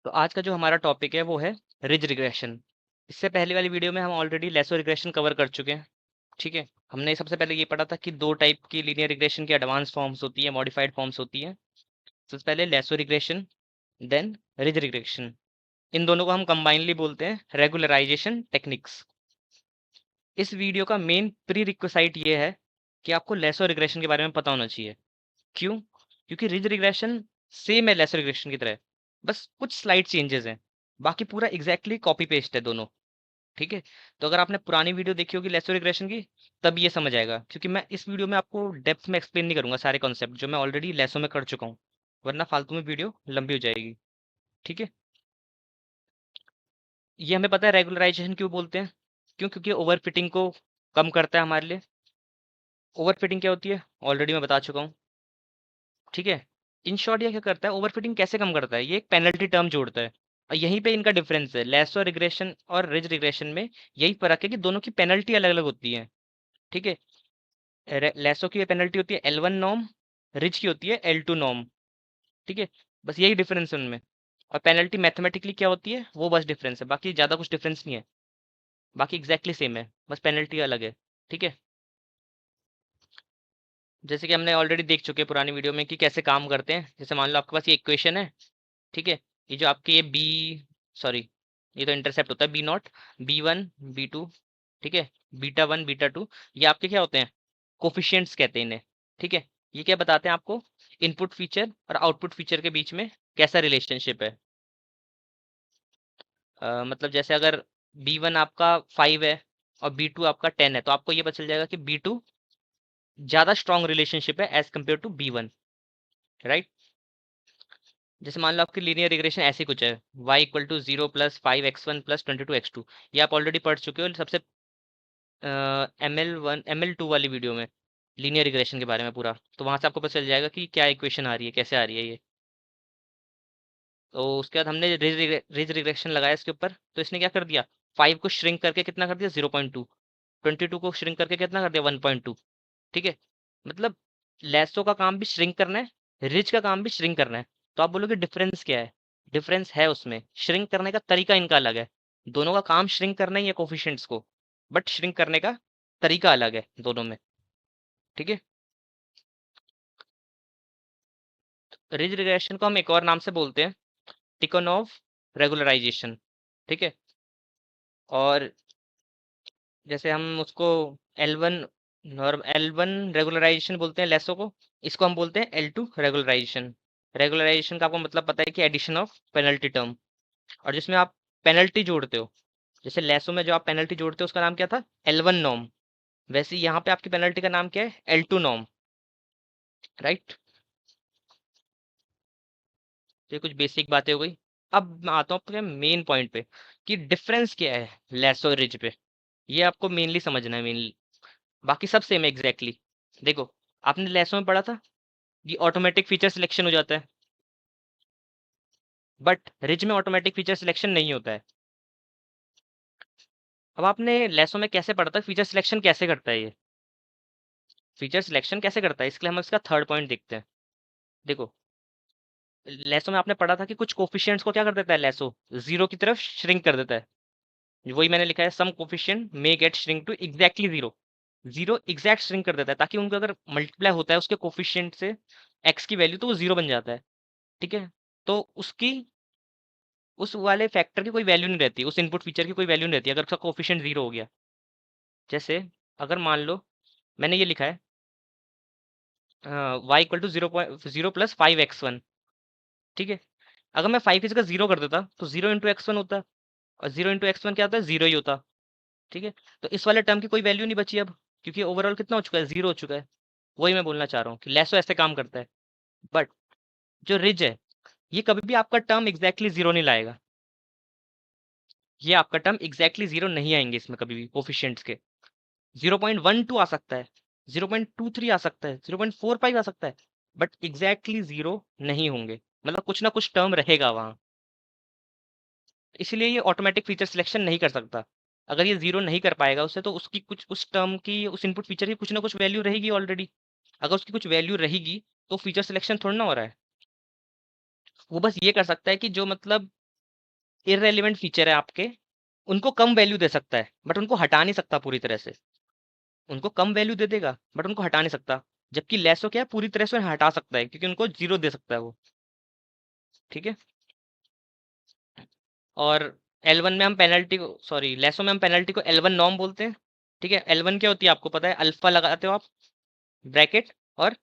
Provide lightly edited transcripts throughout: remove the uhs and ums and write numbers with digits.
तो आज का जो हमारा टॉपिक है वो है रिज रिग्रेशन। इससे पहले वाली वीडियो में हम ऑलरेडी लेसो रिग्रेशन कवर कर चुके हैं। ठीक है, हमने सबसे पहले ये पढ़ा था कि दो टाइप की लीनियर रिग्रेशन की एडवांस फॉर्म्स होती है, मॉडिफाइड फॉर्म्स होती है। सबसे पहले lasso regression, then ridge regression. इन दोनों को हम कंबाइनली बोलते हैं रेगुलराइजेशन टेक्निक्स। इस वीडियो का मेन प्री रिक्विसाइट ये है कि आपको लेसो रिग्रेशन के बारे में पता होना चाहिए। क्यों? क्योंकि रिज रिग्रेशन सेम है लेसो रिग्रेशन की तरह, बस कुछ स्लाइड चेंजेस हैं। बाकी पूरा एग्जैक्टली कॉपी पेस्ट है दोनों। ठीक है, तो अगर आपने पुरानी वीडियो देखी होगी लेसो रिग्रेशन की, तब ये समझ आएगा, क्योंकि मैं इस वीडियो में आपको डेप्थ में एक्सप्लेन नहीं करूंगा सारे कॉन्सेप्ट जो मैं ऑलरेडी लेसो में कर चुका हूँ, वरना फालतू में वीडियो लंबी हो जाएगी। ठीक है, ये हमें पता है रेगुलराइजेशन क्यों बोलते हैं। क्यों? क्योंकि ओवर फिटिंग को कम करता है हमारे लिए। ओवर फिटिंग क्या होती है ऑलरेडी मैं बता चुका हूँ। ठीक है, इन शॉर्ट ये क्या करता है, ओवर फिटिंग कैसे कम करता है, ये एक पेनल्टी टर्म जोड़ता है। और यहीं पे इनका डिफरेंस है, लेसो रिग्रेशन और रिज रिग्रेशन में यही फर्क है कि दोनों की पेनल्टी अलग अलग होती है। ठीक है, लेसो की पेनल्टी होती है L1 नॉर्म, रिज की होती है L2 नॉर्म। ठीक है, बस यही डिफरेंस है उनमें। और पेनल्टी मैथमेटिकली क्या होती है वो बस डिफरेंस है, बाकी ज़्यादा कुछ डिफरेंस नहीं है। बाकी एग्जैक्टली सेम है, बस पेनल्टी अलग है। ठीक है, जैसे कि हमने ऑलरेडी देख चुके हैं पुरानी वीडियो में कि कैसे काम करते हैं। जैसे मान लो आपके पास ये इक्वेशन है। ठीक है, ये जो आपके ये बी, सॉरी, ये तो इंटरसेप्ट होता है B0, B1, B2। ठीक है, बीटा 1 बीटा 2, ये आपके क्या होते हैं, कोफिशिएंट्स कहते हैं इन्हें। ठीक है, ये क्या बताते हैं आपको, इनपुट फीचर और आउटपुट फीचर के बीच में कैसा रिलेशनशिप है। मतलब जैसे अगर B1 आपका 5 है और B2 आपका 10 है, तो आपको ये पता चल जाएगा कि B2 ज़्यादा स्ट्रॉन्ग रिलेशनशिप है as compare to B1। Right, जैसे मान लो आपकी लीनियर रिग्रेशन ऐसी कुछ है, y equal to 0 + 5x1 + 22x2। ये आप ऑलरेडी पढ़ चुके हो सबसे ML1 ML2 वाली वीडियो में, लीनियर रिग्रेशन के बारे में पूरा। तो वहां से आपको पता चल जाएगा कि क्या इक्वेशन आ रही है, कैसे आ रही है ये। तो उसके बाद हमने रिज रिग्रेशन लगाया इसके ऊपर, तो इसने क्या कर दिया, 5 को श्रिंक करके कितना कर दिया 0.2, 22 को श्रिंक करके कितना कर दिया 1.2। ठीक है, मतलब लेसो का काम भी श्रिंक करना है, रिच का काम भी श्रिंक करना है। तो आप बोलोगे डिफरेंस क्या है, डिफरेंस है उसमें, श्रिंक करने का तरीका इनका अलग है। दोनों का काम श्रिंक करना ही है कोफिशिएंट्स को, बट श्रिंक करने का तरीका अलग है दोनों में। ठीक है, रिज रिग्रेशन को हम एक और नाम से बोलते हैं टिकोनॉव रेगुलराइजेशन। ठीक है, और जैसे हम उसको L1 नॉर्म L1 रेगुलराइजेशन बोलते हैं लेसो को, इसको हम बोलते हैं L2 रेगुलराइजेशन। रेगुलराइजेशन का आपको मतलब पता है कि एडिशन ऑफ पेनल्टी टर्म, और जिसमें आप पेनल्टी जोड़ते हो, जैसे लेसो में जो आप पेनल्टी जोड़ते हो उसका नाम क्या था, L1 नॉर्म। वैसे ही यहाँ पे आपकी पेनल्टी का नाम क्या है, L2 नॉर्म। राइट, तो ये कुछ बेसिक बातें हो गई। अब मैं आता हूँ अपने मेन पॉइंट पे कि डिफरेंस क्या है लेसो और रिज पे। ये आपको मेनली समझना है, मेनली। बाकी सब सेम है एग्जैक्टली। देखो, आपने लेसो में पढ़ा था ये ऑटोमेटिक फीचर सिलेक्शन हो जाता है, बट रिज में ऑटोमेटिक फीचर सिलेक्शन नहीं होता है। अब आपने लेसो में कैसे पढ़ा था फीचर सिलेक्शन कैसे करता है, ये फीचर सिलेक्शन कैसे करता है, इसके लिए हम इसका थर्ड पॉइंट देखते हैं। देखो, लेसो में आपने पढ़ा था कि कुछ कोफिशिएंट्स को क्या कर देता है लेसो, जीरो की तरफ श्रिंक कर देता है। वही मैंने लिखा है, some coefficient may get shrink to exactly zero. Zero exact shrink कर देता है, ताकि उनको अगर मल्टीप्लाई होता है उसके कोफिशिएंट से एक्स की वैल्यू, तो वो जीरो बन जाता है। ठीक है, तो उसकी, उस वाले फैक्टर की कोई वैल्यू नहीं रहती, उस इनपुट फीचर की कोई वैल्यू नहीं रहती अगर उसका कोफिशिएंट जीरो हो गया। जैसे अगर मान लो मैंने ये लिखा है y इक्वल टू 0 + 5x1। ठीक है, अगर मैं 5 की जगह जीरो कर देता तो 0 × x1 होता, और 0 × x1 क्या होता है, जीरो ही होता। ठीक है, तो इस वाले टर्म की कोई वैल्यू नहीं बची अब, क्योंकि ओवरऑल कितना हो चुका है, जीरो हो चुका है। वही मैं बोलना चाह रहा हूँ कि लेसो ऐसे काम करता है। बट जो रिज है, ये कभी भी आपका टर्म एग्जैक्टली जीरो नहीं लाएगा। ये आपका टर्म एग्जैक्टली जीरो नहीं आएंगे इसमें कभी भी कोफिशिएंट्स के। 0.12 आ सकता है, 0.23 आ सकता है, 0.45 आ सकता है, बट एग्जैक्टली जीरो नहीं होंगे। मतलब कुछ ना कुछ टर्म रहेगा वहां, इसलिए ये ऑटोमेटिक फीचर सिलेक्शन नहीं कर सकता। अगर ये जीरो नहीं कर पाएगा उससे, तो उसकी कुछ, उस टर्म की, उस इनपुट फीचर की कुछ ना कुछ वैल्यू रहेगी ऑलरेडी। अगर उसकी कुछ वैल्यू रहेगी तो फीचर सिलेक्शन थोड़ा ना हो रहा है। वो बस ये कर सकता है कि जो मतलब इररेलेवेंट फीचर है आपके, उनको कम वैल्यू दे सकता है बट उनको हटा नहीं सकता पूरी तरह से। उनको कम वैल्यू दे देगा बट उनको हटा नहीं सकता, जबकि लेसो क्या है, पूरी तरह से हटा सकता है क्योंकि उनको जीरो दे सकता है वो। ठीक है। और L1 में हम पेनल्टी को, सॉरी लेसो में हम पेनल्टी को L1 नॉर्म बोलते हैं। ठीक है। L1 क्या होती है आपको पता है, अल्फा लगाते हो आप ब्रैकेट और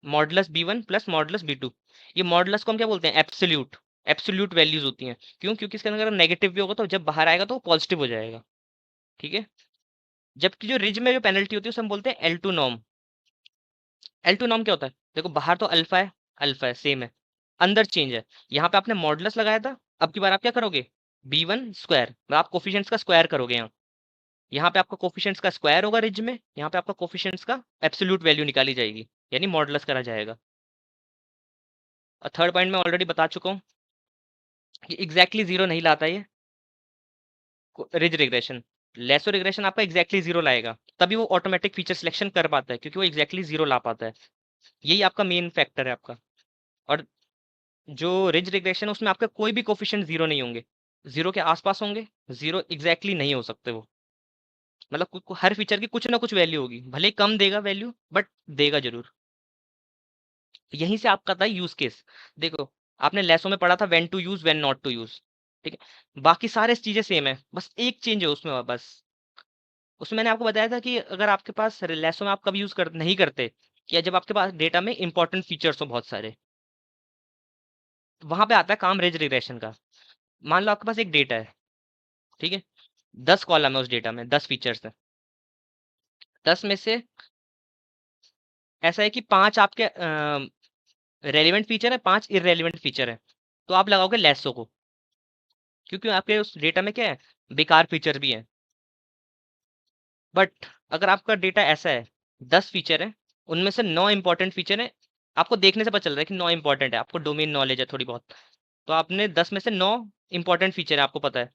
modulus B1 plus modulus B2। ये मॉडुलस को हम क्या बोलते हैं, एब्सोल्यूट। एब्सोल्यूट वैल्यूज होती हैं। क्यों? क्योंकि इसके अंदर अगर नेगेटिव भी होगा तो जब बाहर आएगा तो वो पॉजिटिव हो जाएगा। ठीक है। जबकि जो रिज में जो पेनल्टी होती है उसे हम बोलते हैं L2 नॉर्म। L2 नॉर्म क्या होता है, देखो बाहर तो अल्फा है सेम है, अंदर चेंज है। यहाँ पे आपने मॉडुलस लगाया था, अब की बार आप क्या करोगे, B1 स्क्वायर, आप कोफिशिएंट्स का स्क्वायर करोगे। यहाँ पे आपका कोफिशिएंट्स का स्क्वायर होगा रिज में, यहाँ पे आपका कोफिशिएंट्स का एब्सोल्यूट वैल्यू निकाली जाएगी, यानी मॉडुलस करा जाएगा। और थर्ड पॉइंट मैं ऑलरेडी बता चुका हूँ कि एग्जैक्टली जीरो नहीं लाता ये रिज रिग्रेशन। लेसो रिग्रेशन आपका एग्जैक्टली जीरो लाएगा, तभी वो ऑटोमेटिक फीचर सिलेक्शन कर पाता है, क्योंकि वो एग्जैक्टली जीरो ला पाता है। यही आपका मेन फैक्टर है आपका। और जो रिज रिग्रेशन है उसमें आपका कोई भी कोफिशिएंट जीरो नहीं होंगे, जीरो के आसपास होंगे, जीरो एग्जैक्टली नहीं हो सकते वो। मतलब हर फीचर की कुछ ना कुछ वैल्यू होगी, भले ही कम देगा वैल्यू बट देगा जरूर। यहीं से आपका था यूज केस। देखो आपने लेसो में पढ़ा था when to use when not to use. ठीक है। बाकी सारे चीजें सेम है, बस एक चेंज है उसमें बस। उसमें मैंने आपको बताया था कि अगर आपके पास लेसो में आप कब यूज कर नहीं करते, या जब आपके पास डेटा में इंपॉर्टेंट फीचर्स हो बहुत सारे, वहां पे आता है काम रेज रिग्रेशन का। मान लो आपके पास एक डेटा है, ठीक है, 10 कॉलम है, उस डेटा में 10 फीचर्स है। 10 में से ऐसा है कि 5 आपके रेलिवेंट फीचर है, 5 इररेलिवेंट फीचर है, तो आप लगाओगे लेसो को, क्योंकि आपके उस डेटा में क्या है, बेकार फीचर भी है। बट अगर आपका डेटा ऐसा है, 10 फीचर है, उनमें से 9 इंपॉर्टेंट फीचर है, आपको देखने से पता चल रहा है कि 9 इंपॉर्टेंट है, आपको डोमेन नॉलेज है थोड़ी बहुत, तो आपने 10 में से 9 इंपॉर्टेंट फीचर है आपको पता है,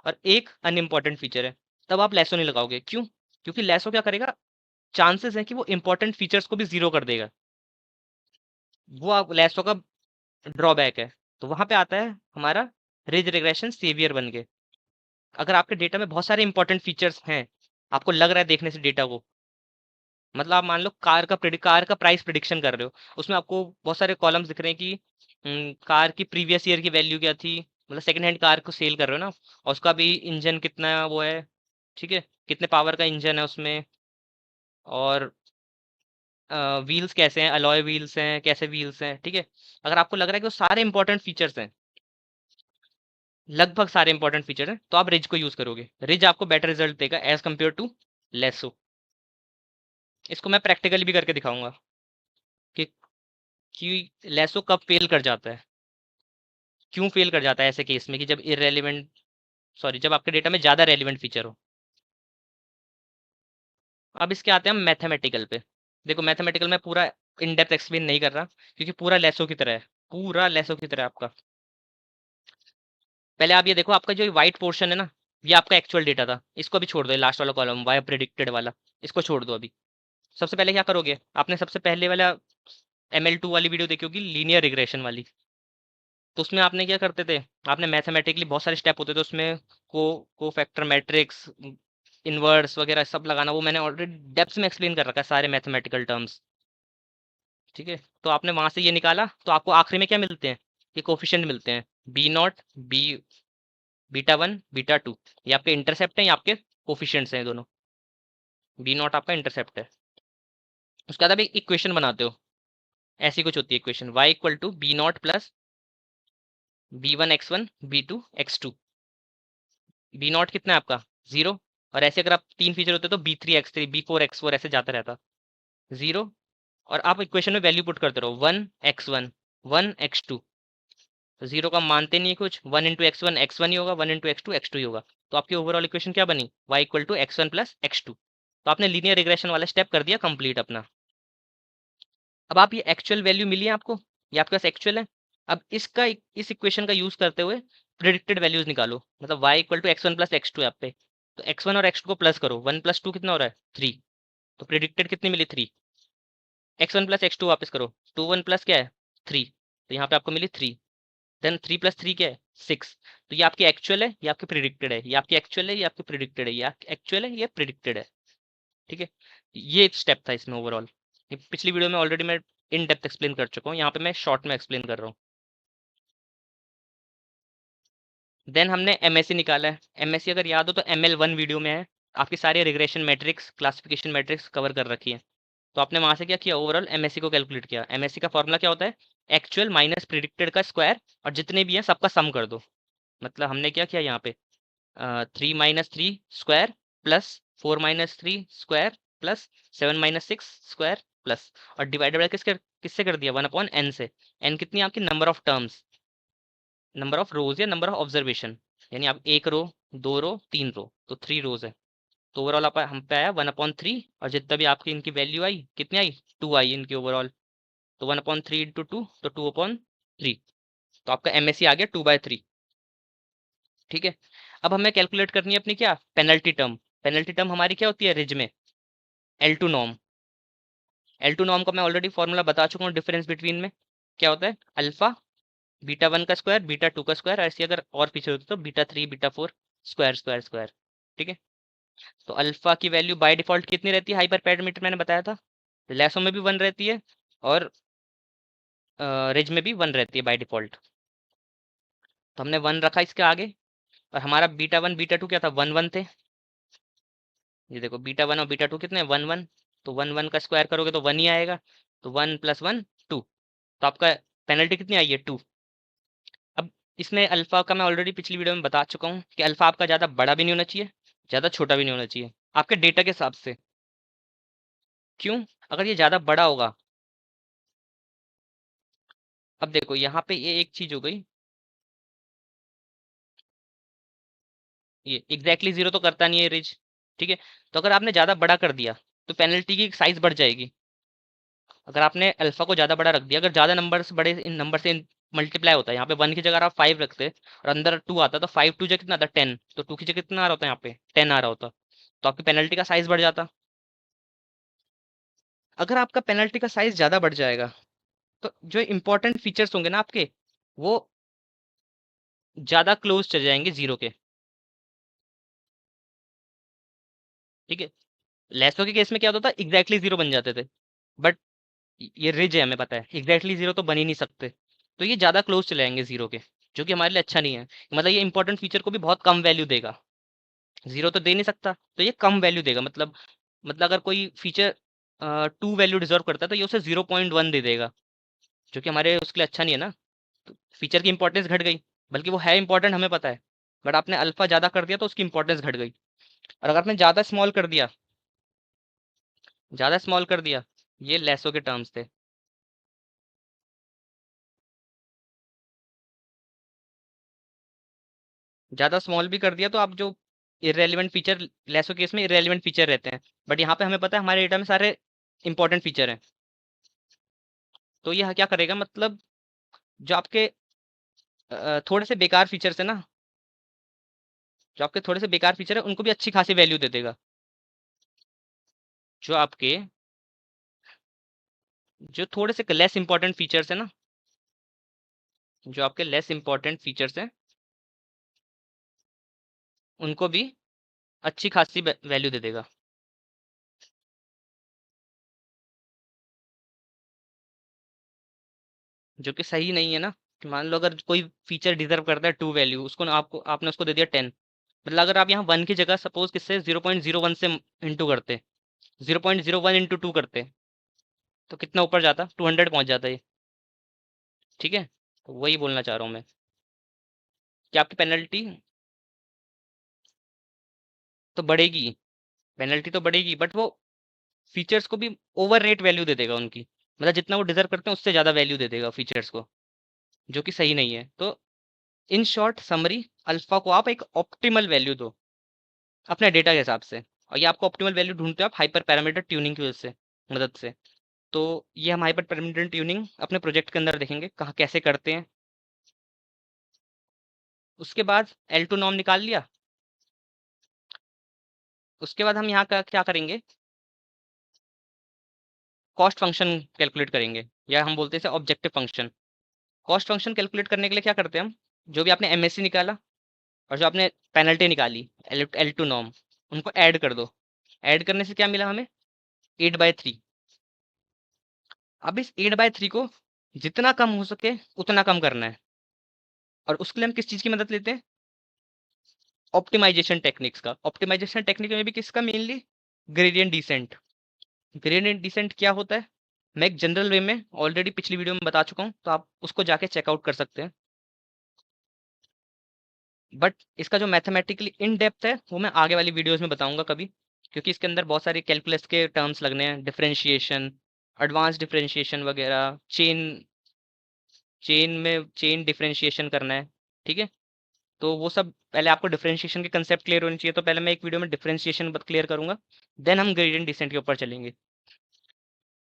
और एक अनइम्पॉर्टेंट फीचर है, तब आप लेसो नहीं लगाओगे। क्यों? क्योंकि लेसो क्या करेगा, चांसेस है कि वो इंपॉर्टेंट फीचर्स को भी जीरो कर देगा। वो आप लेसो का ड्रॉबैक है। तो वहां पे आता है हमारा रिज रिग्रेशन सेवियर बन के। अगर आपके डेटा में बहुत सारे इंपॉर्टेंट फीचर्स हैं, आपको लग रहा है देखने से डेटा को, मतलब आप मान लो कार का प्राइस प्रिडिक्शन कर रहे हो, उसमें आपको बहुत सारे कॉलम्स दिख रहे हैं कि कार की प्रीवियस ईयर की वैल्यू क्या थी, मतलब सेकंड हैंड कार को सेल कर रहे हो ना, और उसका भी इंजन कितना वो है, ठीक है, कितने पावर का इंजन है उसमें, और व्हील्स कैसे हैं, अलॉय व्हील्स हैं, कैसे व्हील्स हैं। ठीक है। अगर आपको लग रहा है कि वो सारे इंपॉर्टेंट फीचर्स हैं, लगभग सारे इंपॉर्टेंट फीचर हैं, तो आप रिज को यूज करोगे। रिज आपको बेटर रिजल्ट देगा एज कम्पेयर टू लेसो। इसको मैं प्रैक्टिकली भी करके दिखाऊंगा कि लेसो कब फेल कर जाता है, क्यों फेल कर जाता है ऐसे केस में कि जब इरेलीवेंट, सॉरी, जब आपके डेटा में ज्यादा रेलिवेंट फीचर हो। अब इसके आते हैं हम मैथमेटिकल पे। देखो मैथमेटिकल में पूरा इन डेप्थ एक्सप्लेन नहीं कर रहा, क्योंकि पूरा लेसो की तरह है, पूरा लेसो की तरह आपका। पहले आप ये देखो, आपका जो व्हाइट पोर्शन है ना, ये आपका एक्चुअल डेटा था, इसको अभी छोड़ दो, लास्ट वाला कॉलम वाई प्रिडिक्टेड वाला, इसको छोड़ दो अभी। सबसे पहले क्या करोगे, आपने सबसे पहले वाला ML2 वाली वीडियो देखी होगी, लीनियर रिग्रेशन वाली। तो उसमें आपने क्या करते थे, आपने मैथमेटिकली बहुत सारे स्टेप होते थे उसमें, को फैक्टर मैट्रिक्स, इनवर्स वगैरह सब लगाना, वो मैंने ऑलरेडी डेप्थ में एक्सप्लेन कर रखा है सारे मैथमेटिकल टर्म्स। ठीक है। तो आपने वहां से ये निकाला, तो आपको आखिरी में क्या मिलते हैं, ये कोफिशिएंट मिलते हैं, B0, बी बीटा 1, बीटा 2, ये आपके इंटरसेप्ट हैं, ये आपके कोफिशिएंट्स हैं दोनों। B0 आपका इंटरसेप्ट है। उसके बाद आप एक इक्वेशन बनाते हो, ऐसी कुछ होती है equation, y=B0 plus B1 x1 B2 x2। B0 कितना है आपका, 0, और ऐसे अगर आप 3 फीचर होते तो B3 x3 B4 x4 ऐसे जाता रहता, 0। और आप इक्वेशन में वैल्यू पुट करते रहो, 1 x1 1 x2, तो 0 का मानते नहीं है कुछ, 1 × x1 x1 ही होगा, 1 × x2 x2 ही होगा। तो आपकी ओवरऑल इक्वेशन क्या बनी, y=x1 प्लस x2। तो आपने लीनियर रिग्रेशन वाला स्टेप कर दिया कंप्लीट अपना। अब आप ये एक्चुअल वैल्यू मिली है आपको, ये आपके पास एक्चुअल है। अब इस इक्वेशन का यूज करते हुए प्रिडिक्टेड वैल्यूज निकालो, मतलब y=x1 प्लस x2 है आप पे, तो x1 और x2 को प्लस करो, 1 + 2 कितना हो रहा है, 3, तो प्रिडिक्टेड कितनी मिली, 3। x1 प्लस x2 वापस करो, 2 1 प्लस क्या है, 3, तो यहाँ पे आपको मिली 3। देन 3 + 3 क्या है 6। तो ये आपकी एक्चुअल है, ये आपकी प्रिडिक्टेड है, ये आपकी एक्चुअल है, ये आपकी प्रिडिक्टेड है, ये एक्चुअल है, ये प्रिडिक्टेड है। ठीक है, ये स्टेप था इसमें ओवरऑल। पिछली वीडियो में ऑलरेडी मैं इन डेप्थ एक्सप्लेन कर चुका हूँ, यहाँ पे मैं शॉर्ट में एक्सप्लेन कर रहा हूँ। देन हमने एमएससी निकाला है। एमएससी अगर याद हो तो ML1 वीडियो में है, आपकी सारी regression matrix, classification matrix cover कर रखी है। तो आपने वहां से क्या किया, ओवरऑल एमएससी को कैलकुलेट किया। एमएससी का फॉर्मूला क्या होता है, एक्चुअल माइनस प्रिडिक्टेड का स्क्वायर, और जितने भी हैं सबका सम कर दो। मतलब हमने क्या किया यहाँ पे, 3 - 3 square plus 4 - 3 square plus 7 - 6 square plus, और डिवाइडेड बाय किससे कर दिया, 1/n से। n कितनी है आपकी, number of terms, number of रोज या नंबर ऑफ ऑब्जर्वेशन, यानी आप 1 रो, 2 रो, 3 रो, तो 3 रोज है। तो ओवरऑल आप हम पे आया 1/3, और जितना भी आपकी इनकी वैल्यू आई कितनी आई, 2 आई इनकी ओवरऑल। तो 1/3 इंटू 2 तो 2/3। तो आपका एमएससी आ गया 2/3। ठीक है, अब हमें कैलकुलेट करनी है अपनी क्या, पेनल्टी टर्म। पेनल्टी टर्म हमारी क्या होती है रिज में, L2 नॉर्म। L2 नॉर्म का मैं ऑलरेडी फॉर्मूला बता चुका हूँ, डिफरेंस बिटवीन में क्या होता है, अल्फा β1 का स्क्वायर, β2 का स्क्वायर, ऐसे अगर और पीछे होती तो β3 β4 स्क्वायर स्क्वायर स्क्वायर। ठीक है, तो अल्फा की वैल्यू बाय डिफॉल्ट कितनी रहती है, हाइपर पैरामीटर मैंने बताया था, लेसो में भी 1 रहती है, और रिज में भी 1 रहती है बाय डिफॉल्ट। तो हमने 1 रखा इसके आगे, और हमारा β1 β2 क्या था, 1 1 थे। ये देखो β1 और β2 कितने, 1 1। तो 1 1 का स्क्वायर करोगे तो 1 ही आएगा। तो 1 + 1 2। तो आपका पेनल्टी कितनी आई है, 2। अब इसमें अल्फा का मैं ऑलरेडी पिछली वीडियो में बता चुका हूँ कि अल्फा आपका ज़्यादा बड़ा भी नहीं होना चाहिए, ज़्यादा छोटा भी नहीं होना चाहिए, आपके डेटा के हिसाब से। क्यों, अगर ये ज़्यादा बड़ा होगा, अब देखो यहाँ पे ये एक चीज़ हो गई, ये एग्जैक्टली जीरो तो करता नहीं है रिज। ठीक है, तो अगर आपने ज़्यादा बड़ा कर दिया तो पेनल्टी की साइज बढ़ जाएगी। अगर आपने अल्फा को ज़्यादा बड़ा रख दिया, अगर ज़्यादा नंबर से बड़े इन नंबर से मल्टीप्लाई होता है, यहाँ पे 1 की जगह आप 5 रखते और अंदर 2 आता, तो 5 2 जगह कितना आता, 10। तो 2 की जगह कितना आ रहा होता है, यहाँ पे 10 आ रहा होता, तो आपकी पेनल्टी का साइज बढ़ जाता। अगर आपका पेनल्टी का साइज ज़्यादा बढ़ जाएगा, तो जो इंपॉर्टेंट फीचर्स होंगे ना आपके, वो ज़्यादा क्लोज चले जाएंगे जीरो के। ठीक है, लेसो के केस में क्या होता था, एग्जैक्टली जीरो बन जाते थे, बट ये रिज है, हमें पता है एग्जैक्टली जीरो तो बन ही नहीं सकते। तो ये ज़्यादा क्लोज चले जाएंगे जीरो के, जो कि हमारे लिए अच्छा नहीं है। मतलब ये इंपॉर्टेंट फीचर को भी बहुत कम वैल्यू देगा, जीरो तो दे नहीं सकता, तो ये कम वैल्यू देगा। मतलब अगर कोई फीचर 2 वैल्यू डिजर्व करता है तो ये उसे 0.1 दे देगा, जो कि हमारे उसके लिए अच्छा नहीं है ना। तो फीचर की इंपॉर्टेंस घट गई, बल्कि वो है इंपॉर्टेंट हमें पता है, बट आपने अल्फा ज़्यादा कर दिया तो उसकी इंपॉर्टेंस घट गई। और अगर आपने ज़्यादा स्मॉल कर दिया, ज़्यादा स्मॉल कर दिया, ये लेसो के टर्म्स थे। ज़्यादा स्मॉल भी कर दिया तो आप जो इरेलीवेंट फीचर, लेसो केस में इरेलीवेंट फीचर रहते हैं, बट यहाँ पे हमें पता है हमारे डेटा में सारे इंपॉर्टेंट फीचर हैं। तो यह क्या करेगा, मतलब जो आपके थोड़े से बेकार फीचर्स है ना, जो आपके थोड़े से बेकार फीचर है उनको भी अच्छी खासी वैल्यू दे देगा। जो आपके जो थोड़े से लेस इंपॉर्टेंट फीचर्स है ना, जो आपके लेस इंपॉर्टेंट फीचर्स हैं, उनको भी अच्छी खासी वैल्यू दे देगा। जो कि सही नहीं है ना, कि मान लो अगर कोई फीचर डिजर्व करता है 2 वैल्यू, उसको आपने उसको दे दिया 10। मतलब अगर आप यहाँ 1 की जगह सपोज किससे 0.01 से इंटू करते, 0.01 इंटू 2 करते, तो कितना ऊपर जाता, 200 पहुंच जाता है। ठीक है, तो वही बोलना चाह रहा हूँ मैं, कि आपकी पेनल्टी तो बढ़ेगी, पेनल्टी तो बढ़ेगी, बट वो फीचर्स को भी ओवर रेट वैल्यू दे देगा उनकी। मतलब जितना वो डिजर्व करते हैं उससे ज़्यादा वैल्यू दे देगा फीचर्स को, जो कि सही नहीं है। तो इन शॉर्ट समरी, अल्फा को आप एक ऑप्टिमल वैल्यू दो अपने डेटा के हिसाब से, और ये आपको ऑप्टिमल वैल्यू ढूंढते हो आप हाइपर पैरामीटर ट्यूनिंग की वजह से, मदद से। तो ये हम हाइपर पैरामीटर ट्यूनिंग अपने प्रोजेक्ट के अंदर देखेंगे कहाँ कैसे करते हैं। उसके बाद L2 नॉर्म निकाल लिया, उसके बाद हम यहाँ का क्या करेंगे, कॉस्ट फंक्शन कैलकुलेट करेंगे, या हम बोलते हैं objective function. Cost function calculate करने के लिए क्या करते हैं हम, जो भी आपने एमएससी निकाला और जो आपने पेनल्टी निकाली एल टू नॉर्म, उनको ऐड कर दो। ऐड करने से क्या मिला हमें, 8/3। अब इस 8/3 को जितना कम हो सके उतना कम करना है, और उसके लिए हम किस चीज़ की मदद लेते हैं, ऑप्टिमाइजेशन टेक्निक्स का। ऑप्टिमाइजेशन टेक्निक में भी किसका, mainly gradient descent. Gradient descent क्या होता है, मैं एक जनरल वे में ऑलरेडी पिछली वीडियो में बता चुका हूँ, तो आप उसको जाके चेकआउट कर सकते हैं। बट इसका जो मैथमेटिकली इन डेप्थ है वो मैं आगे वाली वीडियोस में बताऊंगा कभी, क्योंकि इसके अंदर बहुत सारे कैलकुलस के टर्म्स लगने हैं, डिफरेंशिएशन, एडवांस डिफरेंशिएशन वगैरह, चेन चेन में चेन डिफरेंशिएशन करना है। ठीक है, तो वो सब पहले आपको डिफरेंशिएशन के कंसेप्ट क्लियर होने चाहिए, तो पहले मैं एक वीडियो में डिफरेंशिएशन क्लियर करूंगा, देन हम ग्रेडियंट डिसेंट के ऊपर चलेंगे।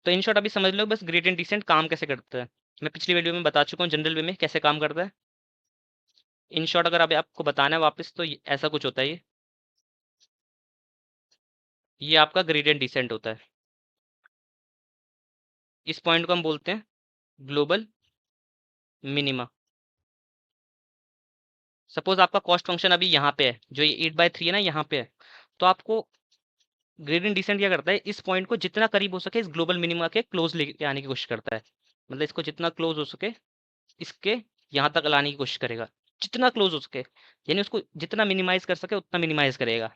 तो इन शॉर्ट अभी समझ लो बस ग्रेडियंट डिसेंट काम कैसे करता है। मैं पिछली वीडियो में बता चुका हूँ जनरल वे में कैसे काम करता है। इन शॉर्ट अगर अभी आपको बताना है वापस, तो ऐसा कुछ होता है ये आपका ग्रेडियंट डिसेंट होता है। इस पॉइंट को हम बोलते हैं ग्लोबल मिनिमा। सपोज आपका कॉस्ट फंक्शन अभी यहाँ पे है, जो ये 8/3 है ना, यहाँ पे है, तो आपको ग्रेडियंट डिसेंट क्या करता है, इस पॉइंट को जितना करीब हो सके इस ग्लोबल मिनिमा के क्लोज लेके आने की कोशिश करता है। मतलब इसको जितना क्लोज हो सके इसके यहाँ तक लाने की कोशिश करेगा, जितना क्लोज हो सके, यानी उसको जितना मिनिमाइज कर सके उतना मिनिमाइज करेगा।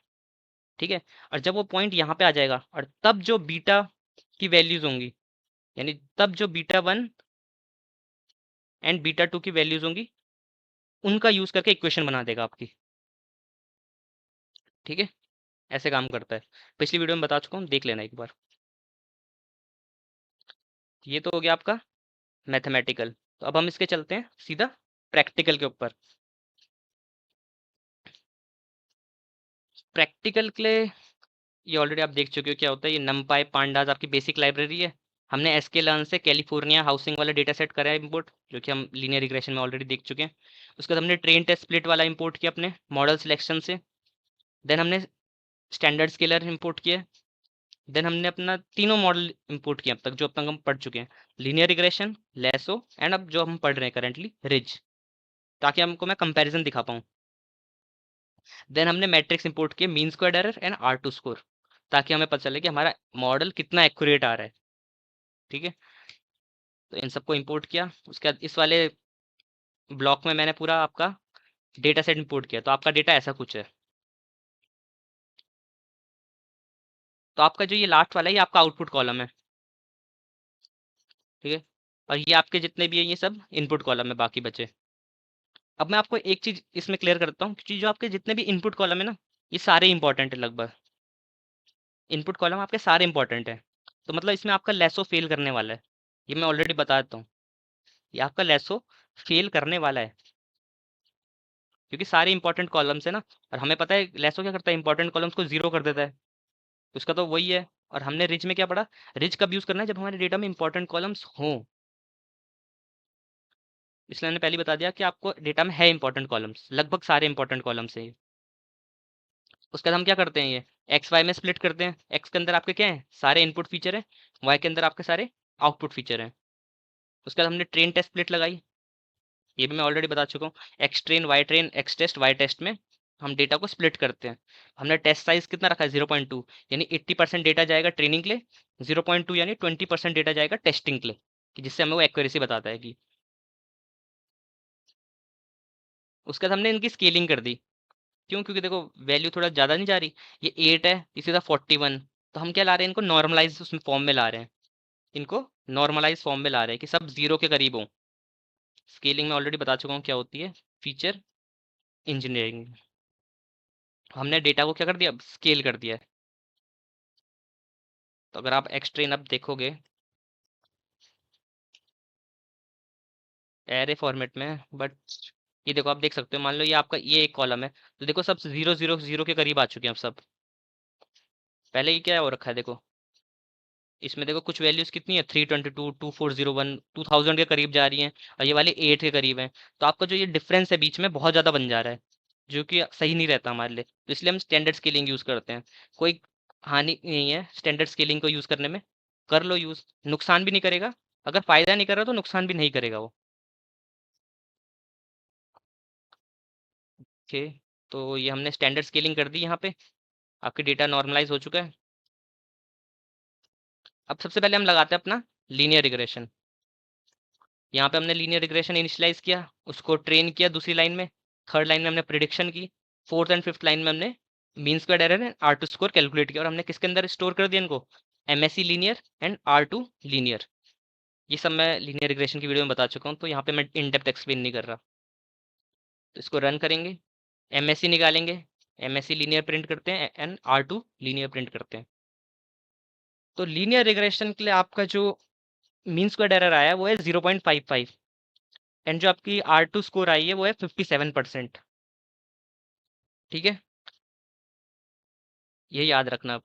ठीक है, और जब वो पॉइंट यहाँ पे आ जाएगा, और तब जो बीटा की वैल्यूज होंगी, यानी तब जो बीटा 1 एंड बीटा 2 की वैल्यूज होंगी, उनका यूज करके इक्वेशन बना देगा आपकी। ठीक है, ऐसे काम करता है। पिछली वीडियो में बता चुका हूँ, देख लेना एक बार। ये तो हो गया आपका मैथमेटिकल। तो अब हम इसके चलते हैं सीधा प्रैक्टिकल के ऊपर। प्रैक्टिकल के लिए ये ऑलरेडी आप देख चुके हो क्या होता है, ये नमपाई पांडास आपकी बेसिक लाइब्रेरी है। हमने एसके लर्न से कैलिफोर्निया हाउसिंग वाला डेटा सेट करा है इंपोर्ट, जो कि हम लीनियर रिग्रेशन में ऑलरेडी देख चुके हैं। उसके बाद हमने ट्रेन टेस्ट स्प्लिट वाला इंपोर्ट किया अपने मॉडल सिलेक्शन से। देन हमने स्टैंडर्ड स्केलर इंपोर्ट किया। देन हमने अपना तीनों मॉडल इंपोर्ट किए अब तक, जो अब तक हम पढ़ चुके हैं, लीनियर रिग्रेशन, लेसो, एंड अब जो हम पढ़ रहे हैं करेंटली रिज, ताकि हमको मैं कंपैरिजन दिखा पाऊँ। देन हमने मैट्रिक्स इंपोर्ट किए, mean squared error and R2 score, ताकि हमें पता चले कि हमारा मॉडल कितना एक्यूरेट आ रहा है। ठीक है, तो इन सबको इंपोर्ट किया। उसके बाद इस वाले ब्लॉक में मैंने पूरा आपका डेटा सेट इंपोर्ट किया, तो आपका डेटा ऐसा कुछ है। तो आपका जो ये लास्ट वाला है ये आपका आउटपुट कॉलम है। ठीक है, और ये आपके जितने भी है ये सब इनपुट कॉलम है बाकी बचे। अब मैं आपको एक चीज इसमें क्लियर करता हूँ कि जो आपके जितने भी इनपुट कॉलम है ना, ये सारे इंपॉर्टेंट है लगभग। इनपुट कॉलम आपके सारे इंपॉर्टेंट है, तो मतलब इसमें आपका लेसो फेल करने वाला है, ये मैं ऑलरेडी बता देता हूँ। ये आपका लेसो फेल करने वाला है, क्योंकि सारे इंपॉर्टेंट कॉलम्स है ना, और हमें पता है लेसो क्या करता है, इंपॉर्टेंट कॉलम्स को जीरो कर देता है। उसका तो वही है। और हमने रिज में क्या पढ़ा, रिज कब यूज करना है, जब हमारे डेटा में इंपॉर्टेंट कॉलम्स हों। इसलिए मैंने पहले बता दिया कि आपको डेटा में है इंपॉर्टेंट कॉलम्स, लगभग सारे इंपॉर्टेंट कॉलम्स है ये। उसके बाद हम क्या करते हैं, ये एक्स वाई में स्प्लिट करते हैं। एक्स के अंदर आपके क्या है, सारे इनपुट फीचर है, वाई के अंदर आपके सारे आउटपुट फीचर हैं। उसके बाद हमने ट्रेन टेस्ट स्प्लिट लगाई, ये भी मैं ऑलरेडी बता चुका हूँ। X train y train, x test y test में हम डेटा को स्प्लिट करते हैं। हमने टेस्ट साइज कितना रखा है, 0.2, यानी 80% डेटा जाएगा ट्रेनिंग के लिए, 0.2 यानी 20% डेटा जाएगा टेस्टिंग के लिए, कि जिससे हमें वो एक्यूरेसी बताता है कि। उसके बाद हमने इनकी स्केलिंग कर दी। क्यों, क्योंकि देखो वैल्यू थोड़ा ज़्यादा नहीं जा रही, ये 8 है, इसी तरह 41, तो हम क्या ला रहे हैं, इनको नॉर्मलाइज उसमें फॉर्म में ला रहे हैं। इनको नॉर्मलाइज फॉर्म में ला रहे हैं कि सब जीरो के करीब हों। स्केलिंग में ऑलरेडी बता चुका हूँ क्या होती है, फीचर इंजीनियरिंग। हमने डेटा को क्या कर दिया, स्केल कर दिया है। तो अगर आप एक्सट्रेन अब देखोगे एरे फॉर्मेट में, बट ये देखो आप देख सकते हो, मान लो ये आपका ये एक कॉलम है, तो देखो सब 0 0 0 के करीब आ चुके हैं अब सब। पहले ये क्या हो रखा है देखो, इसमें देखो कुछ वैल्यूज कितनी है, 322, 2401, 2000 के करीब जा रही हैं, और ये वाले 8 के करीब हैं। तो आपका जो ये डिफरेंस है बीच में बहुत ज़्यादा बन जा रहा है, जो कि सही नहीं रहता हमारे लिए, तो इसलिए हम स्टैंडर्ड स्केलिंग यूज़ करते हैं। कोई हानि नहीं है स्टैंडर्ड स्केलिंग को यूज़ करने में, कर लो यूज़, नुकसान भी नहीं करेगा। अगर फ़ायदा नहीं कर रहा तो नुकसान भी नहीं करेगा वो। ओके, तो ये हमने स्टैंडर्ड स्केलिंग कर दी यहाँ पे, आपकी डेटा नॉर्मलाइज हो चुका है। अब सबसे पहले हम लगाते हैं अपना लीनियर रिग्रेशन। यहाँ पे हमने लीनियर रिग्रेशन इनिशियलाइज किया, उसको ट्रेन किया दूसरी लाइन में, थर्ड लाइन में हमने प्रिडिक्शन की, फोर्थ एंड फिफ्थ लाइन में हमने mean square error and r two score calculate किया, और हमने किसके अंदर स्टोर कर दिया इनको, MSC linear and r two linear. ये सब मैं लीनियर रिग्रेशन की वीडियो में बता चुका हूँ, तो यहाँ पे मैं इन डेप्थ एक्सप्लेन नहीं कर रहा। तो इसको रन करेंगे, एमएससी निकालेंगे, एमएससी लीनियर प्रिंट करते हैं and r two linear print करते हैं। तो लीनियर रिग्रेशन के लिए आपका जो मीन स्क्वायर एरर आया है वो है 0.55, एंड जो आपकी आर टू स्कोर आई है वो है 57%। ठीक है, ये याद रखना आप।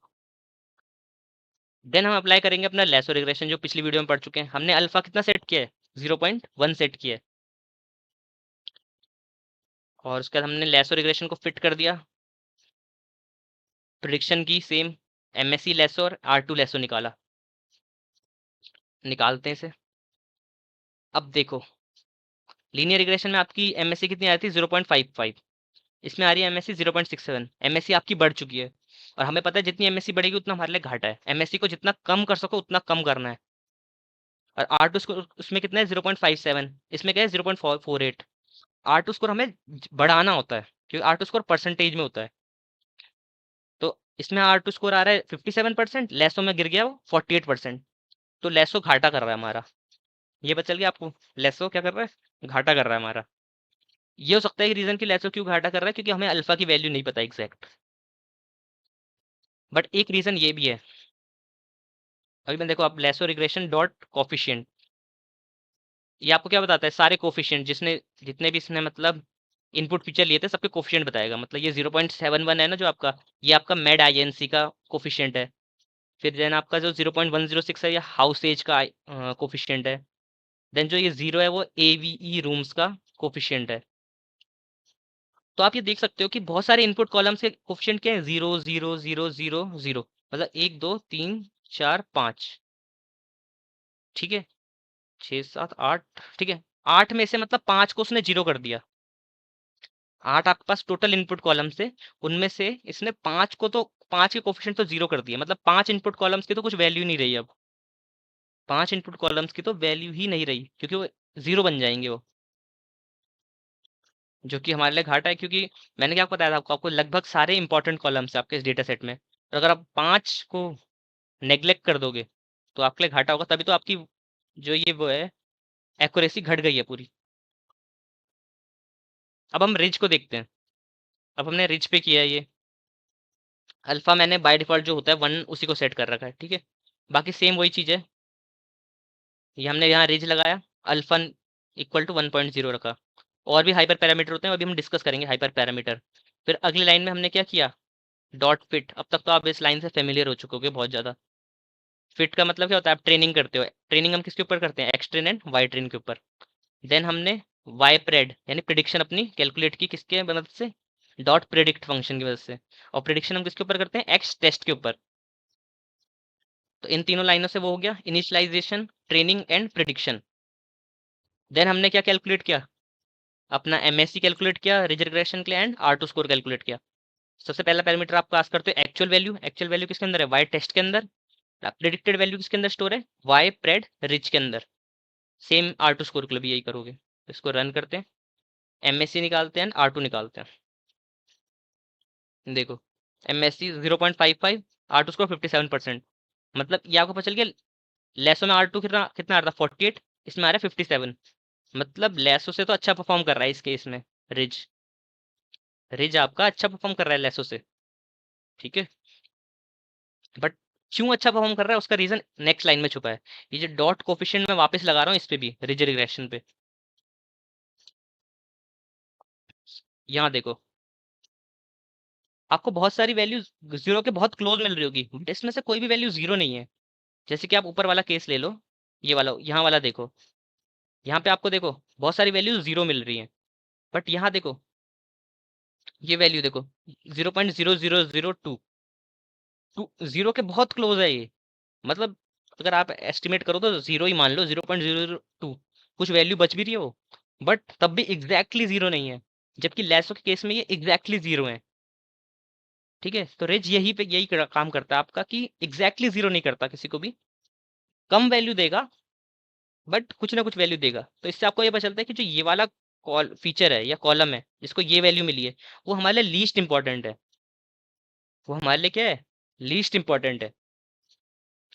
देन हम अप्लाई करेंगे अपना लेसो रिग्रेशन, जो पिछली वीडियो में पढ़ चुके हैं। हमने अल्फा कितना सेट किया है, 0.1 सेट किया है, और उसके बाद हमने लेसो रिग्रेशन को फिट कर दिया, प्रिडिक्शन की सेम, एमएससी लेसो और आर टू लेसो निकाला। निकालते हैं इसे। अब देखो, लीनियर रिग्रेशन में आपकी एमएससी कितनी आ रही थी, 0.55, इसमें आ रही है एमएससी 0.67। एमएससी आपकी बढ़ चुकी है, और हमें पता है जितनी एमएससी बढ़ेगी उतना हमारे लिए घाटा है। एमएससी को जितना कम कर सको उतना कम करना है। और आर टू स्कोर उसमें कितना है, 0.57, इसमें क्या है 0.48। आर टू स्कोर हमें बढ़ाना होता है, क्योंकि आर टू स्कोर परसेंटेज में होता है। तो इसमें आर टू स्कोर आ रहा है 57%, लेसो में गिर गया वो 48%। तो लेसो घाटा कर रहा है हमारा, ये पता चल गया आपको, लेसो क्या कर रहा है, घाटा कर रहा है हमारा। ये हो सकता है कि रीजन कि लेसो क्यों घाटा कर रहा है, क्योंकि हमें अल्फा की वैल्यू नहीं पता एग्जैक्ट। बट एक रीजन ये भी है, अभी मैं देखो आप लेसो रिग्रेशन डॉट कोफिशिएंट, ये आपको क्या बताता है, सारे कोफिशिएंट जिसने जितने भी इसने मतलब इनपुट फीचर लिए थे सबके कोफिशिएंट बताएगा। मतलब ये 0.71 है ना जो आपका, ये आपका मेड आईएनसी का कोफिशिएंट है। फिर देन आपका जो 0.106 है ये हाउस एज का कोफिशिएंट है। देन जो ये 0 है वो एवीई रूम्स का कोफिशिएंट है। तो आप ये देख सकते हो कि बहुत सारे इनपुट कॉलम्स के कोफिशिएंट क्या है, 0 0 0 0 0, मतलब 1 2 3 4 5। ठीक है, 6 7 8, ठीक है, 8 में से मतलब 5 को उसने जीरो कर दिया। 8 आपके पास टोटल इनपुट कॉलम से, उनमें से इसने 5 को तो 5 के कोफिशिएंट तो जीरो कर दिया, मतलब 5 इनपुट कॉलम्स की तो कुछ वैल्यू नहीं रही अब। 5 इनपुट कॉलम्स की तो वैल्यू ही नहीं रही, क्योंकि वो जीरो बन जाएंगे वो, जो कि हमारे लिए घाटा है। क्योंकि मैंने क्या बताया था आपको, आपको लगभग सारे इंपॉर्टेंट कॉलम्स है आपके इस डेटा सेट में, और अगर आप 5 को नेग्लेक्ट कर दोगे तो आपके लिए घाटा होगा। तभी तो आपकी जो ये वो है एक्यूरेसी घट गई है पूरी। अब हम रिज को देखते हैं। अब हमने रिज पे किया है ये, अल्फा मैंने बाय डिफॉल्ट जो होता है 1 उसी को सेट कर रखा है। ठीक है, बाकी सेम वही चीज़ है। ये हमने यहाँ रिज लगाया, अल्फा इक्वल टू 1.0 रखा। और भी हाइपर पैरामीटर होते हैं, अभी हम डिस्कस करेंगे हाइपर पैरामीटर। फिर अगली लाइन में हमने क्या किया, डॉट फिट। अब तक तो आप इस लाइन से फेमिलियर हो चुके होगे बहुत ज़्यादा। फिट का मतलब क्या होता है, आप ट्रेनिंग करते हो। ट्रेनिंग हम किसके ऊपर करते हैं, x train and y train के ऊपर। देन हमने वाई प्रेड यानी प्रिडिक्शन अपनी कैलकुलेट की, किसके मदद से, डॉट प्रिडिक्ट फंक्शन की वजह से। और प्रिडिक्शन हम किसके ऊपर करते हैं, एक्स टेस्ट के ऊपर। तो इन तीनों लाइनों से वो हो गया initialisation, training and prediction. Then हमने क्या कैलकुलेट किया, अपना एमएससी कैलकुलेट किया रिज रिग्रेशन के लिए, and r two score calculate किया। सबसे पहला पैरामीटर आप पास करते हो एक्चुअल वैल्यू। एक्चुअल वैल्यू किसके अंदर है, वाई टेस्ट के अंदर। प्रिडिक्टेड वैल्यू किसके अंदर स्टोर है, वाई प्रेड रिच के अंदर। सेम आर टू स्कोर के लिए भी यही करोगे। इसको रन करते हैं, एमएससी निकालते हैं, आर टू निकालते हैं। देखो, एमएससी 0.55, आर टू स्कोर 57%। मतलब ये आपको पता चल गया, लेसो में आर टू कितना कितना आ रहा था, 48, इसमें आ रहा है 57। मतलब लेसो से तो अच्छा परफॉर्म कर रहा है इस केस में रिज। रिज आपका अच्छा परफॉर्म कर रहा है लेसो से। ठीक है, बट क्यों अच्छा परफॉर्म कर रहा है उसका रीजन नेक्स्ट लाइन में छुपा है। ये जो डॉट कोफिशिएंट मैं वापस लगा रहा हूँ इस पे भी, रिज रिग्रेशन पे। यहाँ देखो, आपको बहुत सारी वैल्यूज जीरो के बहुत क्लोज मिल रही होगी, बट इसमें से कोई भी वैल्यू जीरो नहीं है। जैसे कि आप ऊपर वाला केस ले लो, ये वाला, यहाँ वाला देखो, यहाँ पे आपको देखो बहुत सारी वैल्यू जीरो मिल रही हैं। बट यहाँ देखो, ये वैल्यू देखो, 0.0002, टू जीरो के बहुत क्लोज है ये। मतलब अगर आप एस्टिमेट करो तो जीरो ही मान लो, 0.002, कुछ वैल्यू बच भी रही है वो, बट तब भी एग्जैक्टली जीरो नहीं है। जबकि लेसो के केस में ये एग्जैक्टली जीरो है। ठीक है, तो रिज यही पे यही काम करता है आपका कि एग्जैक्टली जीरो नहीं करता, किसी को भी कम वैल्यू देगा बट कुछ ना कुछ वैल्यू देगा। तो इससे आपको ये पता चलता है कि जो ये वाला कॉल फीचर है या कॉलम है जिसको ये वैल्यू मिली है, वो हमारे लिए लीस्ट इंपॉर्टेंट है। वो हमारे लिए क्या है, लीस्ट इंपॉर्टेंट है।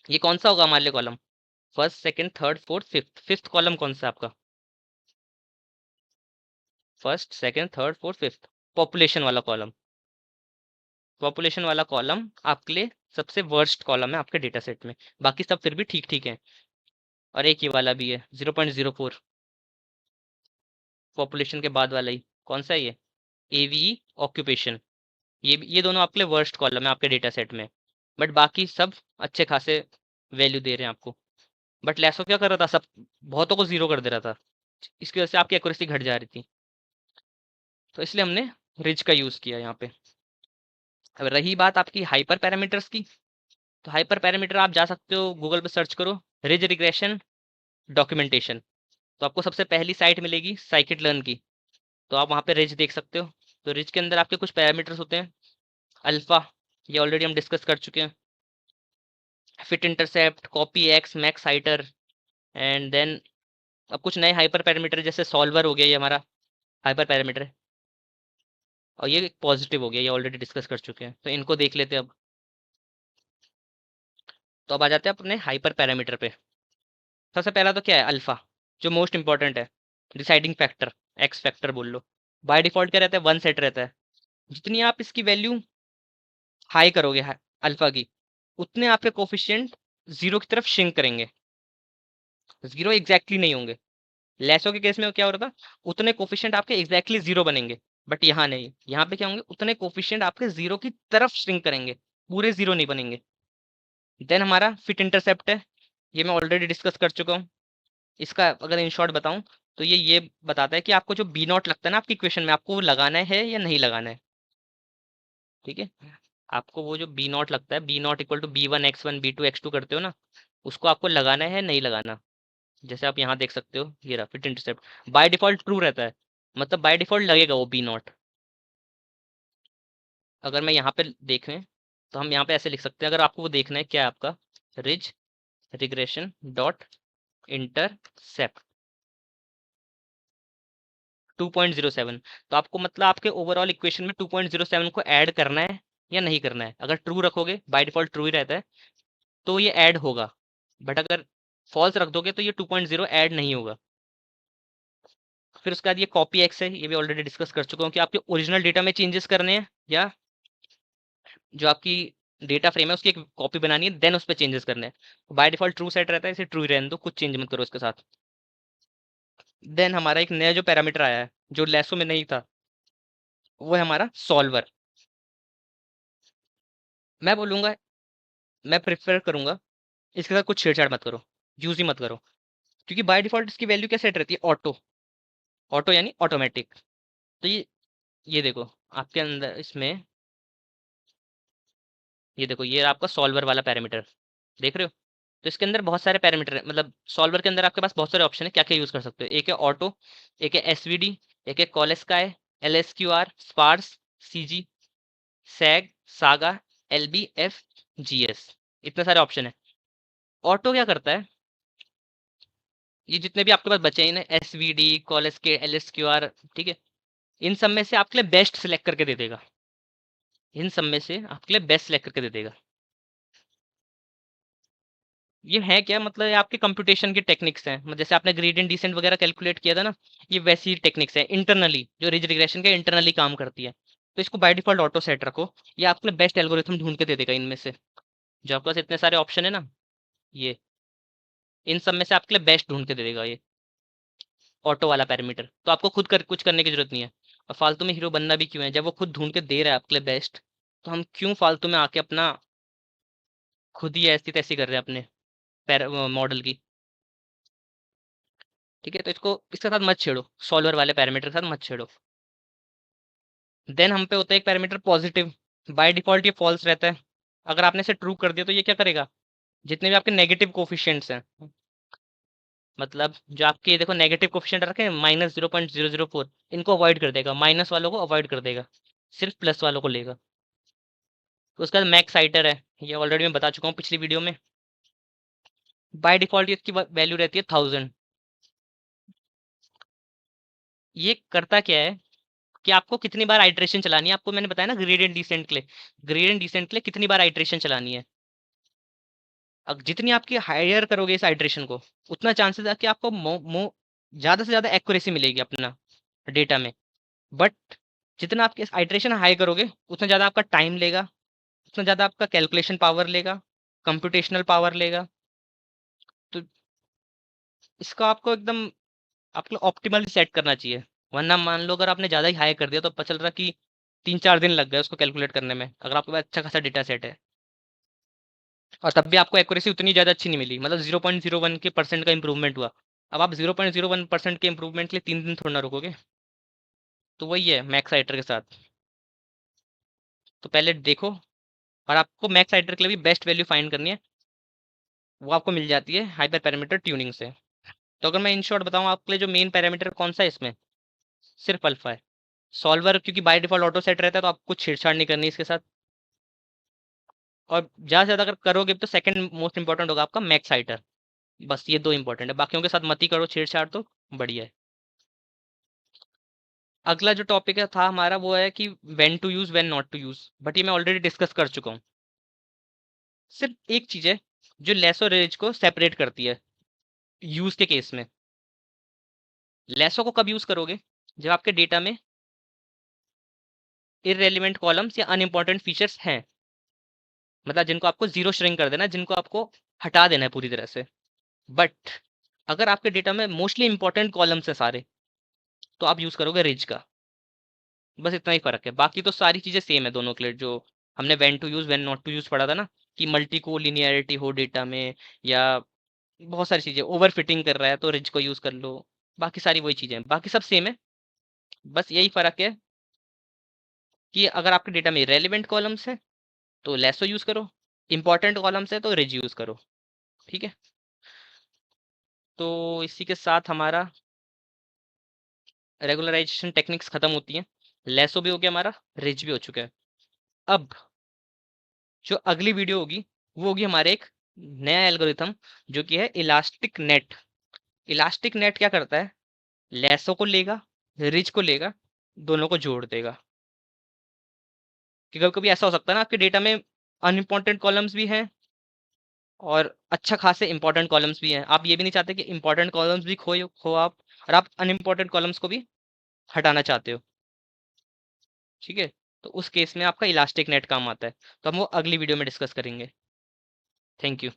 ये कौन सा होगा हमारे लिए column, first second third fourth fifth, fifth column कौन सा है आपका, first second third fourth fifth, population वाला कॉलम। पॉपुलेशन वाला कॉलम आपके लिए सबसे वर्स्ट कॉलम है आपके डेटा सेट में। बाकी सब फिर भी ठीक ठीक है। और एक ये वाला भी है 0.04, पॉपुलेशन के बाद वाला ही कौन सा है ये, एवी ऑक्यूपेशन। ये दोनों आपके लिए वर्स्ट कॉलम है आपके डेटा सेट में। बट बाकी सब अच्छे खासे वैल्यू दे रहे हैं आपको। बट लेसो क्या कर रहा था, सब बहुतों को जीरो कर दे रहा था। इसकी वजह से आपकी एक्यूरेसी घट जा रही थी। तो इसलिए हमने रिज का यूज किया यहाँ पे। अब रही बात आपकी हाइपर पैरामीटर्स की, तो हाइपर पैरामीटर आप जा सकते हो गूगल पे सर्च करो, रिज रिग्रेशन डॉक्यूमेंटेशन। तो आपको सबसे पहली साइट मिलेगी साइकिट लर्न की। तो आप वहाँ पे रिज देख सकते हो। तो रिज के अंदर आपके कुछ पैरामीटर्स होते हैं। अल्फा, ये ऑलरेडी हम डिस्कस कर चुके हैं। Fit intercept, copy X, max iter, and then अब कुछ नए हाइपर पैरामीटर जैसे सॉल्वर हो गया, ये हमारा हाइपर पैरामीटर है। और ये पॉजिटिव हो गया, ये ऑलरेडी डिस्कस कर चुके हैं, तो इनको देख लेते हैं अब। तो अब आ जाते हैं अपने हाइपर पैरामीटर पे। सबसे पहला तो क्या है, अल्फा, जो मोस्ट इंपॉर्टेंट है, डिसाइडिंग फैक्टर, एक्स फैक्टर बोल लो। बाय डिफॉल्ट क्या रहता है, वन सेट रहता है। जितनी आप इसकी वैल्यू हाई करोगे अल्फा की, उतने आपके कोफिशिएंट जीरो की तरफ शिंक करेंगे, जीरो एग्जैक्टली नहीं होंगे। लेसो के केस में क्या हो रहा था, उतने कोफिशिएंट आपके एग्जैक्टली जीरो बनेंगे। बट यहाँ नहीं, यहाँ पे क्या होंगे, उतने कोफिशिएंट आपके जीरो की तरफ श्रिंक करेंगे, पूरे जीरो नहीं बनेंगे। देन हमारा फिट इंटरसेप्ट है, ये मैं ऑलरेडी डिस्कस कर चुका हूँ। इसका अगर इन शॉर्ट बताऊं, तो ये बताता है कि आपको जो बी नॉट लगता है ना आपकी इक्वेशन में, आपको वो लगाना है या नहीं लगाना है। ठीक है, आपको वो जो बी नॉट लगता है, B not equal to B1 X1 B2 X2 करते हो ना, उसको आपको लगाना है नहीं लगाना। जैसे आप यहाँ देख सकते हो, ये रहा fit intercept by default true रहता है, मतलब बाय डिफॉल्ट लगेगा वो बी नॉट। अगर मैं यहाँ पे देखें, तो हम यहाँ पे ऐसे लिख सकते हैं, अगर आपको वो देखना है क्या है आपका, रिज रिग्रेशन डॉट इंटरसेप्ट 2.07। तो आपको मतलब आपके ओवरऑल इक्वेशन में 2.07 को ऐड करना है या नहीं करना है। अगर ट्रू रखोगे, बाय डिफॉल्ट ट्रू ही रहता है, तो ये ऐड होगा। बट अगर फॉल्स रख दोगे तो ये 2.0 ऐड नहीं होगा। फिर उसके बाद ये कॉपी एक्स है, ये भी ऑलरेडी डिस्कस कर चुका हूँ कि आपके ओरिजिनल डेटा में चेंजेस करने हैं या जो आपकी डेटा फ्रेम है उसकी एक कॉपी बनानी है, देन उस पर चेंजेस करने हैं। बाय डिफॉल्ट ट्रू सेट रहता है, इसे ट्रू ही रहने दो, कुछ चेंज मत करो इसके साथ। देन हमारा एक नया जो पैरामीटर आया है जो लेसो में नहीं था, वो है हमारा सॉल्वर। मैं बोलूंगा, मैं प्रेफर करूंगा इसके साथ कुछ छेड़छाड़ मत करो, यूज ही मत करो। क्योंकि बाय डिफॉल्ट इसकी वैल्यू क्या सेट रहती है, ऑटो। ऑटो यानी ऑटोमेटिक। तो ये देखो आपके अंदर इसमें, ये देखो ये आपका सॉल्वर वाला पैरामीटर देख रहे हो। तो इसके अंदर बहुत सारे पैरामीटर है, मतलब सॉल्वर के अंदर आपके पास बहुत सारे ऑप्शन है क्या क्या यूज कर सकते हो। एक है ऑटो, एक है एसवीडी, एक है कॉलेस्काई, LSQR, स्पार्स, सीजी, सैग, सागा, LBF, GS। इतने सारे ऑप्शन है। ऑटो क्या करता है, ये जितने भी आपके पास बचे हैं ना, SVD, कॉलेस्के, LSQR, ठीक है, इन सब में से आपके लिए बेस्ट सिलेक्ट करके दे देगा। इन सब में से आपके लिए बेस्ट सिलेक्ट करके दे देगा। ये है क्या, मतलब ये आपके कंप्यूटेशन की टेक्निक्स हैं, मतलब जैसे आपने ग्रेडियंट डिसेंट वगैरह कैलकुलेट किया था ना, ये वैसी टेक्निक्स है इंटरनली, जो रिज रिग्रेशन के इंटरनली काम करती है। तो इसको बाय डिफॉल्ट ऑटो सेट रखो, ये आपके लिए बेस्ट एल्गोरिथम ढूंढ के दे देगा इनमें से। जो आपके पास इतने सारे ऑप्शन है ना, ये इन सब में से आपके लिए बेस्ट ढूंढ के दे देगा ये ऑटो वाला पैरामीटर। तो आपको खुद कुछ करने की जरूरत नहीं है। और फालतू में हीरो बनना भी क्यों है, जब वो खुद ढूंढ के दे रहा है आपके लिए बेस्ट, तो हम क्यों फालतू में आके अपना खुद ही ऐसी तैसी कर रहे हैं अपने मॉडल की। ठीक है, तो इसको इसके साथ मत छेड़ो, सॉल्वर वाले पैरामीटर के साथ मत छेड़ो। देन हम पे होता है एक पैरामीटर पॉजिटिव, बाय डिफॉल्ट ये फॉल्स रहता है। अगर आपने इसे ट्रू कर दिया तो ये क्या करेगा, जितने भी आपके नेगेटिव कोफिशिएंट्स हैं मतलब जो आपके देखो नेगेटिव कोफिशिएंट रखे हैं -0.004, इनको अवॉइड कर देगा, माइनस वालों को अवॉइड कर देगा, सिर्फ प्लस वालों को लेगा। तो उसका मैक्स साइटर है, ये ऑलरेडी मैं बता चुका हूँ पिछली वीडियो में। बाय डिफॉल्ट इसकी वैल्यू रहती है 1000। ये करता क्या है कि आपको कितनी बार आइट्रेशन चलानी है, आपको मैंने बताया ना ग्रेडियंट डिसेंट के लिए, ग्रेडियंट डिसेंट के लिए कितनी बार आइट्रेशन चलानी है। अब जितनी आपकी हायर करोगे इस आइट्रेशन को, उतना चांसेस है कि आपको ज्यादा से ज्यादा एक्यूरेसी मिलेगी अपना डेटा में। बट जितना आपके आइट्रेशन हाई करोगे, उतना ज्यादा आपका टाइम लेगा, उतना ज्यादा आपका कैलकुलेशन पावर लेगा, कंप्यूटेशनल पावर लेगा। तो इसको आपको एकदम आपको ऑप्टिमल सेट करना चाहिए। वरना मान लो अगर आपने ज़्यादा ही हाई कर दिया तो पता चल रहा कि 3-4 दिन लग गए उसको कैलकुलेट करने में, अगर आपके पास अच्छा खासा डेटा सेट है। और तब भी आपको एक्यूरेसी उतनी ज़्यादा अच्छी नहीं मिली, मतलब 0.01 के परसेंट का इंप्रूवमेंट हुआ। अब आप 0.01% के इंप्रूवमेंट के लिए 3 दिन थोड़ा ना रुकोगे। तो वही है मैक्स राइटर के साथ। तो पहले देखो, और आपको मैक्स राइटर के लिए भी बेस्ट वैल्यू फाइंड करनी है। वो आपको मिल जाती है हाइपर पैरामीटर ट्यूनिंग से। तो अगर मैं इन शॉर्ट बताऊँ आपके लिए, जो मेन पैरामीटर कौन सा है इसमें, सिर्फ अल्फा है। सॉल्वर क्योंकि बाय डिफॉल्ट ऑटो सेट रहता है, तो आपको छेड़छाड़ नहीं करनी इसके साथ। और ज़्यादा से ज़्यादा अगर करोगे तो सेकंड मोस्ट इंपॉर्टेंट होगा आपका मैक्स हाइटर। बस ये दो इंपॉर्टेंट है, बाकियों के साथ मत ही करो छेड़छाड़, तो बढ़िया है। अगला जो टॉपिक है था हमारा, वो है कि when to use when not to use, but ये मैं ऑलरेडी डिस्कस कर चुका हूँ। सिर्फ एक चीज है जो लेस और रेंज को सेपरेट करती है यूज के केस में। लेसो को कब यूज करोगे, जब आपके डेटा में इररेलेवेंट कॉलम्स या अनइंपॉर्टेंट फीचर्स हैं, मतलब जिनको आपको जीरो श्रिंक कर देना है, जिनको आपको हटा देना है पूरी तरह से। बट अगर आपके डेटा में मोस्टली इंपॉर्टेंट कॉलम्स है सारे, तो आप यूज करोगे रिज का। बस इतना ही फर्क है, बाकी तो सारी चीजें सेम है दोनों के लिए। जो हमने when to use when not to use पढ़ा था ना, कि मल्टी को लिनियरिटी हो डेटा में, या बहुत सारी चीजें ओवर फिटिंग कर रहा है तो रिज को यूज कर लो। बाकी सारी वही चीजें हैं, बाकी सब सेम है। बस यही फर्क है कि अगर आपके डेटा में रेलिवेंट कॉलम्स है तो लेसो यूज करो, इंपॉर्टेंट कॉलम्स है तो रिज यूज करो। ठीक है, तो इसी के साथ हमारा रेगुलराइजेशन टेक्निक्स खत्म होती हैं। लेसो भी हो गया हमारा, रिज भी हो चुका है। अब जो अगली वीडियो होगी, वो होगी हमारे एक नया एल्गोरिथम, जो कि है इलास्टिक नेट। इलास्टिक नेट क्या करता है, लेसो को लेगा, रिज को लेगा, दोनों को जोड़ देगा। कि कभी कभी ऐसा हो सकता है ना, आपके डेटा में अनइम्पॉर्टेंट कॉलम्स भी हैं और अच्छा खासे इंपॉर्टेंट कॉलम्स भी हैं। आप ये भी नहीं चाहते कि इंपॉर्टेंट कॉलम्स भी खो आप, और आप अनइम्पॉर्टेंट कॉलम्स को भी हटाना चाहते हो। ठीक है, तो उस केस में आपका इलास्टिक नेट काम आता है। तो हम वो अगली वीडियो में डिस्कस करेंगे। Thank you.